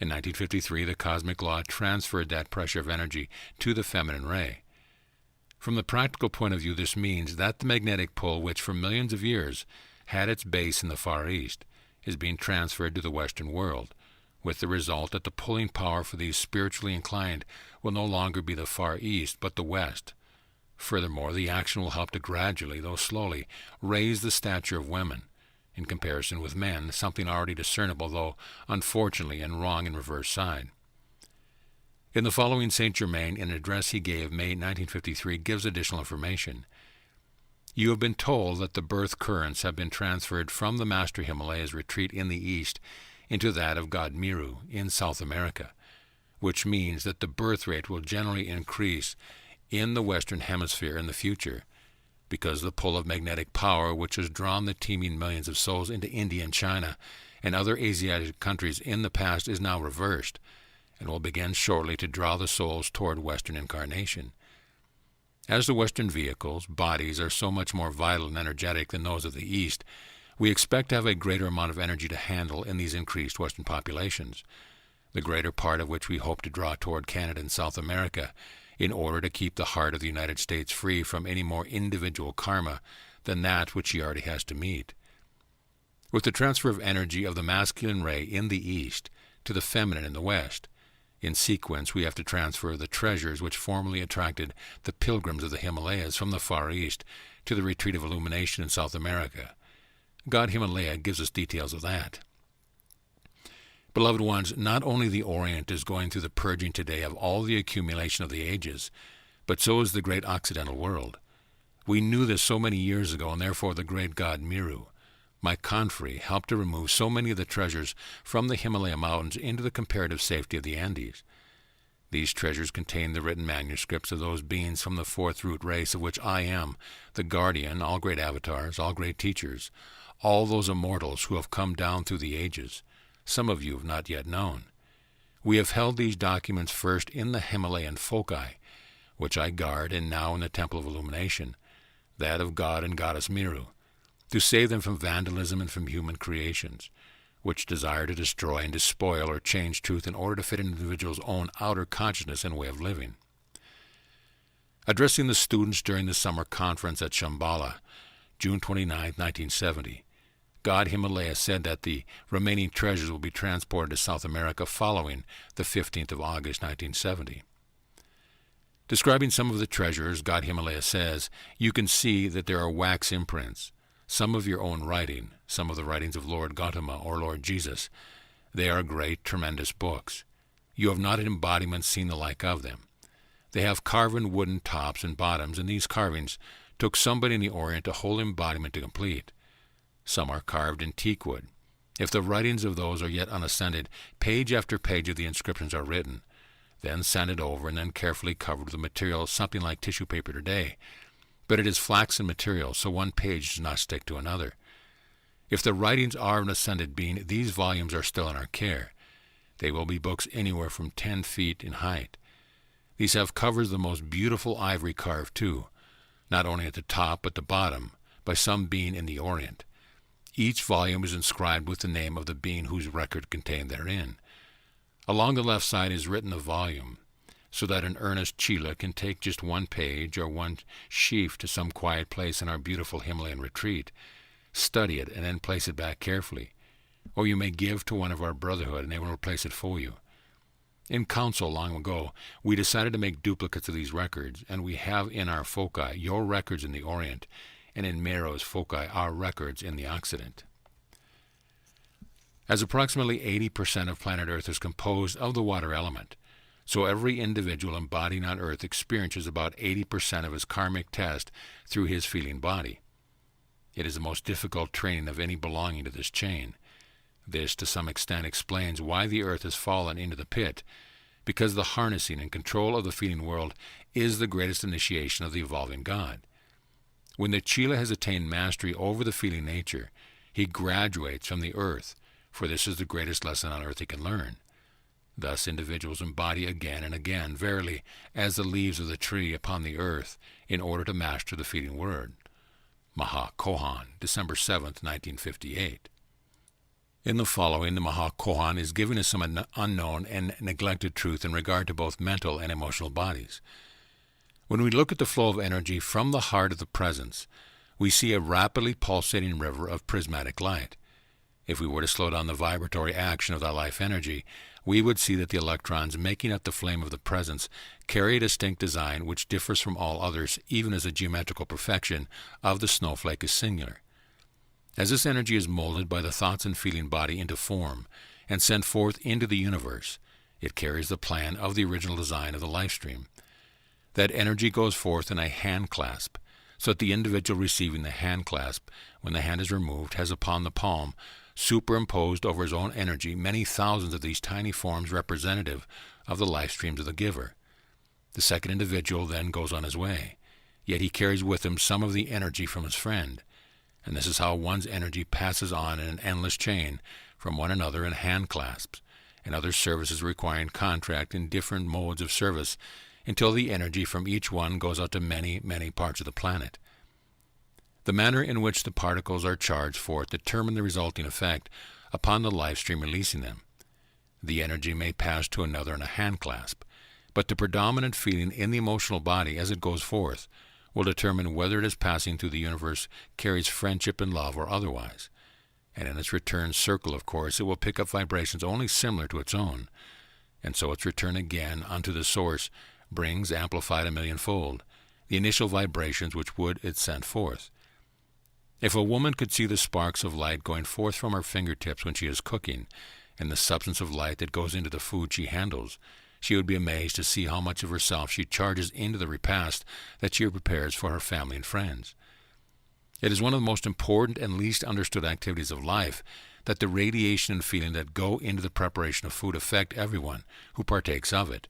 In 1953, the cosmic law transferred that pressure of energy to the feminine ray. From the practical point of view, this means that the magnetic pull, which for millions of years had its base in the Far East, is being transferred to the Western world, with the result that the pulling power for these spiritually inclined will no longer be the Far East, but the West. Furthermore, the action will help to gradually, though slowly, raise the stature of women, in comparison with men, something already discernible, though unfortunately and wrong in reverse side. In the following, Saint Germain, in an address he gave May 1953, gives additional information. You have been told that the birth currents have been transferred from the Master Himalaya's retreat in the east into that of God Meru in South America, which means that the birth rate will generally increase in the Western Hemisphere in the future, because the pull of magnetic power which has drawn the teeming millions of souls into India and China and other Asiatic countries in the past is now reversed, and will begin shortly to draw the souls toward Western incarnation. As the Western vehicles, bodies, are so much more vital and energetic than those of the East, we expect to have a greater amount of energy to handle in these increased Western populations, the greater part of which we hope to draw toward Canada and South America, in order to keep the heart of the United States free from any more individual karma than that which he already has to meet. With the transfer of energy of the masculine ray in the East to the feminine in the West, in sequence we have to transfer the treasures which formerly attracted the pilgrims of the Himalayas from the Far East to the retreat of illumination in South America. God Himalaya gives us details of that. Beloved ones, not only the Orient is going through the purging today of all the accumulation of the ages, but so is the great Occidental world. We knew this so many years ago, and therefore the great god Meru, my confrere, helped to remove so many of the treasures from the Himalaya mountains into the comparative safety of the Andes. These treasures contain the written manuscripts of those beings from the fourth root race of which I am, the guardian, all great avatars, all great teachers, all those immortals who have come down through the ages. Some of you have not yet known. We have held these documents first in the Himalayan foci, which I guard, and now in the Temple of Illumination, that of God and Goddess Meru, to save them from vandalism and from human creations, which desire to destroy and despoil or change truth in order to fit an individual's own outer consciousness and way of living. Addressing the students during the summer conference at Shambhala, June 29, 1970, God Himalaya said that the remaining treasures will be transported to South America following the 15th of August, 1970. Describing some of the treasures, God Himalaya says, you can see that there are wax imprints, some of your own writing, some of the writings of Lord Gautama or Lord Jesus. They are great, tremendous books. You have not in embodiment seen the like of them. They have carven wooden tops and bottoms, and these carvings took somebody in the Orient a whole embodiment to complete. Some are carved in teak wood. If the writings of those are yet unascended, page after page of the inscriptions are written, then sanded over and then carefully covered with a material something like tissue paper today. But it is flaxen material, so one page does not stick to another. If the writings are of an ascended being, these volumes are still in our care. They will be books anywhere from 10 feet in height. These have covers of the most beautiful ivory carved too, not only at the top but the bottom, by some being in the Orient. Each volume is inscribed with the name of the being whose record contained therein. Along the left side is written the volume, so that an earnest Chela can take just one page or one sheaf to some quiet place in our beautiful Himalayan retreat, study it, and then place it back carefully. Or you may give to one of our brotherhood, and they will replace it for you. In council long ago, we decided to make duplicates of these records, and we have in our foci your records in the Orient, and in Mero's foci our records in the Occident. As approximately 80% of planet Earth is composed of the water element, so every individual embodying on Earth experiences about 80% of his karmic test through his feeling body. It is the most difficult training of any belonging to this chain. This, to some extent, explains why the Earth has fallen into the pit, because the harnessing and control of the feeling world is the greatest initiation of the evolving God. When the Chela has attained mastery over the feeling nature, he graduates from the Earth, for this is the greatest lesson on Earth he can learn. Thus individuals embody again and again, verily, as the leaves of the tree upon the earth, in order to master the feeling word. Maha Kohan, December 7th, 1958. In the following, the Maha Kohan is giving us some unknown and neglected truth in regard to both mental and emotional bodies. When we look at the flow of energy from the heart of the presence, we see a rapidly pulsating river of prismatic light. If we were to slow down the vibratory action of that life energy, we would see that the electrons making up the flame of the presence carry a distinct design which differs from all others, even as the geometrical perfection of the snowflake is singular. As this energy is molded by the thoughts and feeling body into form and sent forth into the universe, it carries the plan of the original design of the life stream. That energy goes forth in a hand clasp, so that the individual receiving the hand clasp, when the hand is removed, has upon the palm, superimposed over his own energy, many thousands of these tiny forms representative of the life streams of the giver. The second individual then goes on his way, yet he carries with him some of the energy from his friend, and this is how one's energy passes on in an endless chain from one another in hand clasps, and other services requiring contract in different modes of service, until the energy from each one goes out to many, many parts of the planet. The manner in which the particles are charged forth determine the resulting effect upon the life stream releasing them. The energy may pass to another in a hand clasp, but the predominant feeling in the emotional body as it goes forth will determine whether it is passing through the universe carries friendship and love or otherwise. And in its return circle, of course, it will pick up vibrations only similar to its own, and so its return again unto the source brings, amplified a millionfold, the initial vibrations which would it send forth. If a woman could see the sparks of light going forth from her fingertips when she is cooking, and the substance of light that goes into the food she handles, she would be amazed to see how much of herself she charges into the repast that she prepares for her family and friends. It is one of the most important and least understood activities of life that the radiation and feeling that go into the preparation of food affect everyone who partakes of it,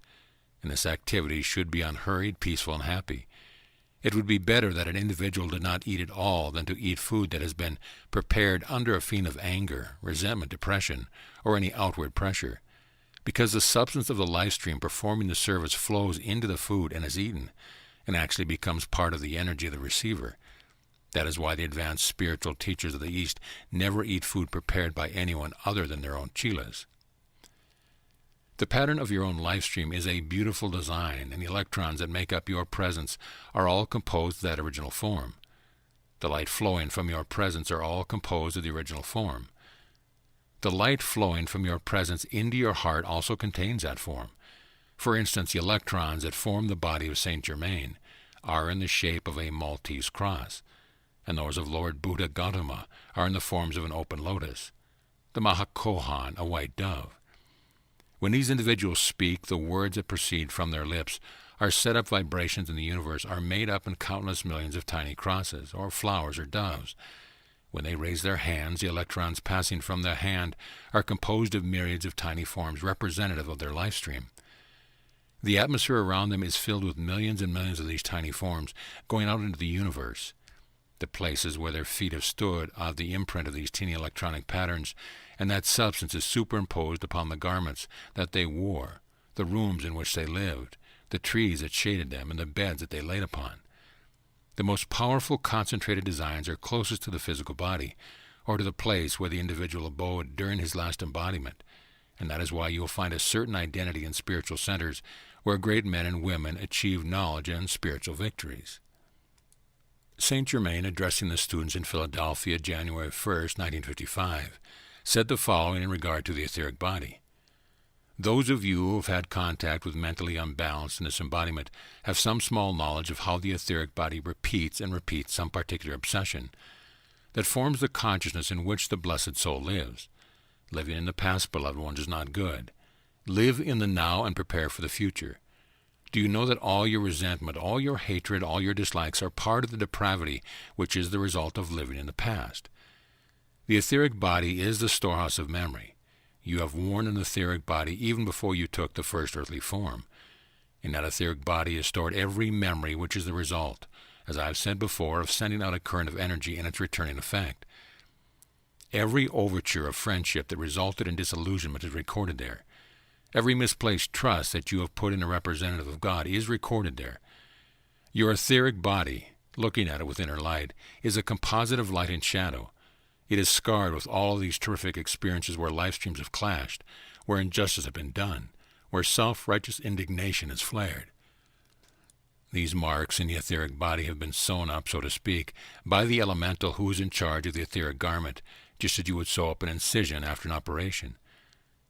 and this activity should be unhurried, peaceful, and happy. It would be better that an individual did not eat at all than to eat food that has been prepared under a feeling of anger, resentment, depression, or any outward pressure, because the substance of the life stream performing the service flows into the food and is eaten, and actually becomes part of the energy of the receiver. That is why the advanced spiritual teachers of the East never eat food prepared by anyone other than their own chelas. The pattern of your own life stream is a beautiful design, and the electrons that make up your presence are all composed of that original form. The light flowing from your presence are all composed of the original form. The light flowing from your presence into your heart also contains that form. For instance, the electrons that form the body of Saint Germain are in the shape of a Maltese cross, and those of Lord Buddha Gautama are in the forms of an open lotus, the Mahakohan a white dove. When these individuals speak, the words that proceed from their lips are set up vibrations in the universe, are made up in countless millions of tiny crosses, or flowers, or doves. When they raise their hands, the electrons passing from their hand are composed of myriads of tiny forms representative of their life stream. The atmosphere around them is filled with millions and millions of these tiny forms going out into the universe. The places where their feet have stood are the imprint of these teeny electronic patterns, and that substance is superimposed upon the garments that they wore, the rooms in which they lived, the trees that shaded them, and the beds that they laid upon. The most powerful concentrated designs are closest to the physical body, or to the place where the individual abode during his last embodiment, and that is why you will find a certain identity in spiritual centers where great men and women achieve knowledge and spiritual victories. Saint Germain, addressing the students in Philadelphia, January 1st, 1955, said the following in regard to the etheric body. Those of you who have had contact with mentally unbalanced in this embodiment have some small knowledge of how the etheric body repeats and repeats some particular obsession that forms the consciousness in which the blessed soul lives. Living in the past, beloved ones, is not good. Live in the now and prepare for the future. Do you know that all your resentment, all your hatred, all your dislikes are part of the depravity which is the result of living in the past? The etheric body is the storehouse of memory. You have worn an etheric body even before you took the first earthly form. In that etheric body is stored every memory which is the result, as I have said before, of sending out a current of energy and its returning effect. Every overture of friendship that resulted in disillusionment is recorded there. Every misplaced trust that you have put in a representative of God is recorded there. Your etheric body, looking at it with inner light, is a composite of light and shadow. It is scarred with all of these terrific experiences where life streams have clashed, where injustice has been done, where self-righteous indignation has flared. These marks in the etheric body have been sewn up, so to speak, by the elemental who is in charge of the etheric garment, just as you would sew up an incision after an operation.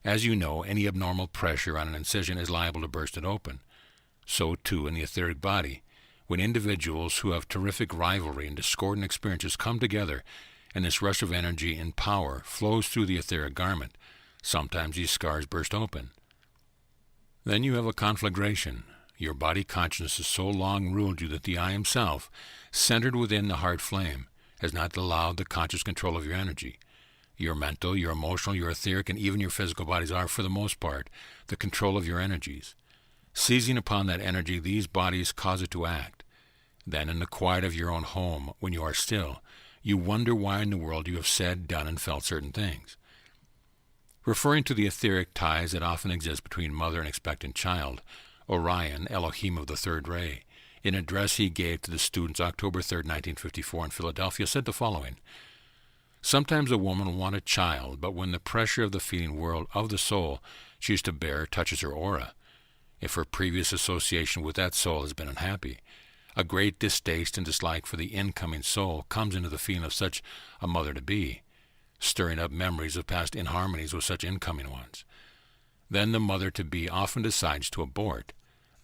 As you know, any abnormal pressure on an incision is liable to burst it open. So too in the etheric body. When individuals who have terrific rivalry and discordant experiences come together, and this rush of energy and power flows through the etheric garment, sometimes these scars burst open. Then you have a conflagration. Your body consciousness has so long ruled you that the I Himself, centered within the heart flame, has not allowed the conscious control of your energy. Your mental, your emotional, your etheric, and even your physical bodies are, for the most part, the control of your energies. Seizing upon that energy, these bodies cause it to act. Then, in the quiet of your own home, when you are still, you wonder why in the world you have said, done, and felt certain things. Referring to the etheric ties that often exist between mother and expectant child, Orion, Elohim of the Third Ray, in an address he gave to the students October 3, 1954 in Philadelphia, said the following: "Sometimes a woman will want a child, but when the pressure of the feeling world of the soul she is to bear touches her aura, if her previous association with that soul has been unhappy, a great distaste and dislike for the incoming soul comes into the feeling of such a mother-to-be, stirring up memories of past inharmonies with such incoming ones. Then the mother-to-be often decides to abort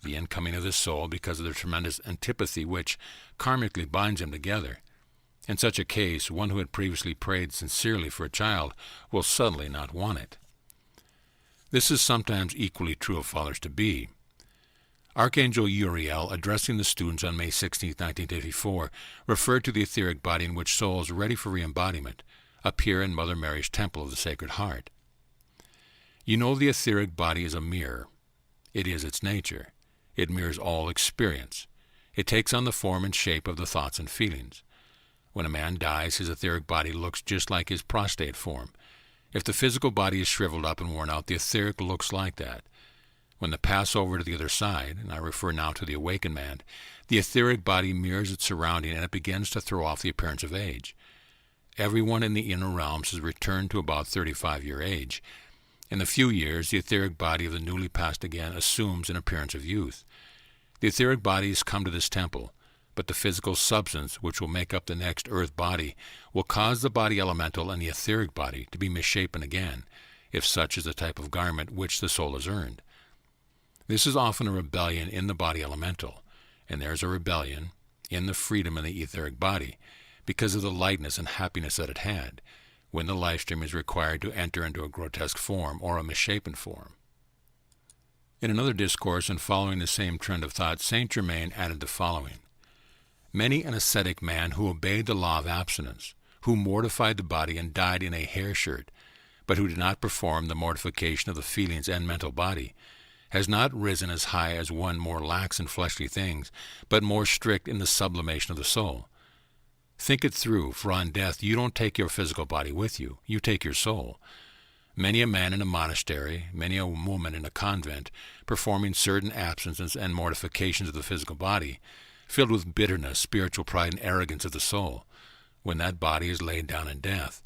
the incoming of the soul because of the tremendous antipathy which karmically binds them together. In such a case, one who had previously prayed sincerely for a child will suddenly not want it. This is sometimes equally true of fathers-to-be. Archangel Uriel, addressing the students on May 16, 1984, referred to the etheric body in which souls ready for re-embodiment appear in Mother Mary's Temple of the Sacred Heart. You know the etheric body is a mirror. It is its nature. It mirrors all experience. It takes on the form and shape of the thoughts and feelings. When a man dies, his etheric body looks just like his prostate form. If the physical body is shriveled up and worn out, the etheric looks like that. When they pass over to the other side, and I refer now to the awakened man, the etheric body mirrors its surrounding and it begins to throw off the appearance of age. Everyone in the inner realms has returned to about 35-year age. In a few years, the etheric body of the newly passed again assumes an appearance of youth. The etheric bodies come to this temple, but the physical substance which will make up the next earth body will cause the body elemental and the etheric body to be misshapen again, if such is the type of garment which the soul has earned. This is often a rebellion in the body elemental, and there is a rebellion in the freedom in the etheric body because of the lightness and happiness that it had when the life stream is required to enter into a grotesque form or a misshapen form. In another discourse and following the same trend of thought, Saint Germain added the following: "Many an ascetic man who obeyed the law of abstinence, who mortified the body and died in a hair shirt, but who did not perform the mortification of the feelings and mental body, has not risen as high as one more lax in fleshly things, but more strict in the sublimation of the soul. Think it through, for on death you don't take your physical body with you, you take your soul. Many a man in a monastery, many a woman in a convent, performing certain abstinences and mortifications of the physical body, filled with bitterness, spiritual pride, and arrogance of the soul, when that body is laid down in death.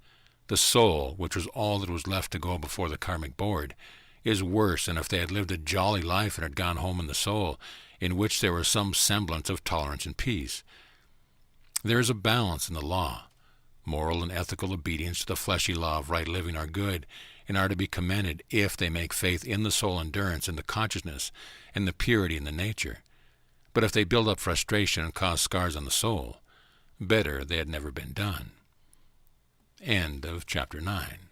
The soul, which was all that was left to go before the karmic board, is worse than if they had lived a jolly life and had gone home in the soul, in which there was some semblance of tolerance and peace. There is a balance in the law. Moral and ethical obedience to the fleshy law of right living are good, and are to be commended if they make faith in the soul endurance and the consciousness and the purity in the nature. But if they build up frustration and cause scars on the soul, better they had never been done." End of chapter 9.